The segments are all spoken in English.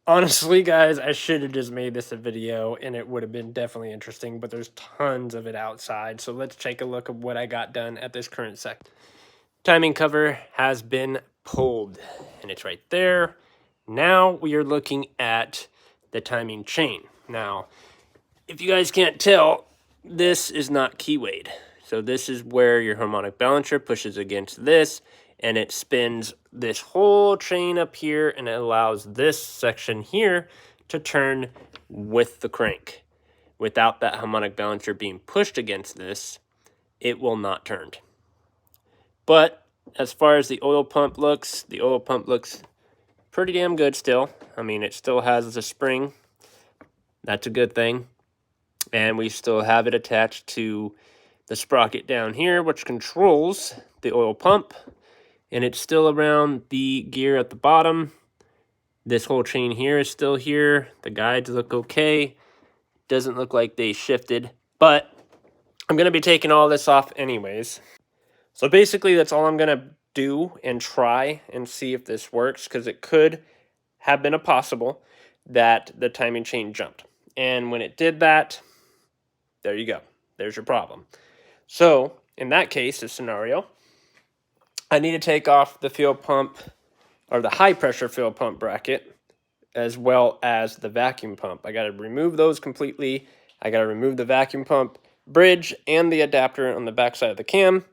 Honestly, guys, I should have just made this a video and it would have been definitely interesting, but there's tons of it outside. So let's take a look at what I got done at this current sec. Timing cover has been pulled and it's right there. Now we are looking at the timing chain. Now, if you guys can't tell, this is not keyweight. So this is where your harmonic balancer pushes against this and it spins this whole chain up here and it allows this section here to turn with the crank. Without that harmonic balancer being pushed against this, it will not turn. But as far as the oil pump looks pretty damn good still. I mean, it still has the spring. That's a good thing. And we still have it attached to the sprocket down here, which controls the oil pump. And it's still around the gear at the bottom. This whole chain here is still here. The guides look okay. Doesn't look like they shifted, but I'm going to be taking all this off anyways. So basically that's all I'm going to do and try and see if this works, because it could have been a possible that the timing chain jumped. And when it did that, there you go. There's your problem. So in that case, this scenario, I need to take off the fuel pump or the high pressure fuel pump bracket as well as the vacuum pump. I got to remove those completely. I got to remove the vacuum pump bridge and the adapter on the back side of the cam.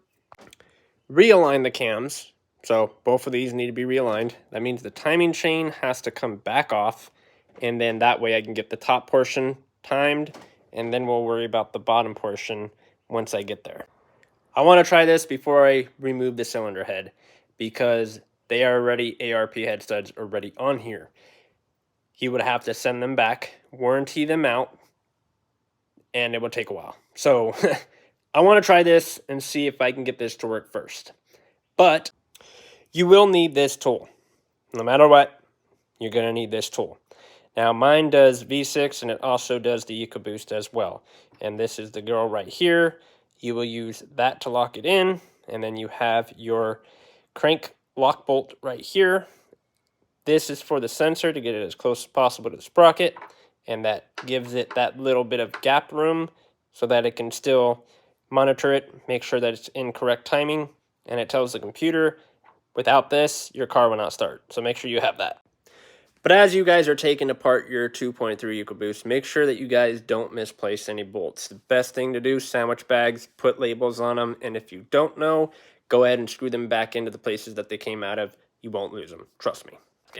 Realign the cams. So both of these need to be realigned. That means the timing chain has to come back off, and then that way I can get the top portion timed, and then we'll worry about the bottom portion once I get there. I want to try this before I remove the cylinder head, because they are already ARP head studs already on here. He would have to send them back, warranty them out, and it will take a while. So I want to try this and see if I can get this to work first. But you will need this tool. No matter what, you're going to need this tool. Now mine does V6 and it also does the EcoBoost as well. And this is the girl right here. You will use that to lock it in, and then you have your crank lock bolt right here. This is for the sensor to get it as close as possible to the sprocket, and that gives it that little bit of gap room so that it can still monitor it, make sure that it's in correct timing, and it tells the computer, without this, your car will not start. So make sure you have that. But as you guys are taking apart your 2.3 EcoBoost, make sure that you guys don't misplace any bolts. The best thing to do, sandwich bags, put labels on them, and if you don't know, go ahead and screw them back into the places that they came out of. You won't lose them, trust me.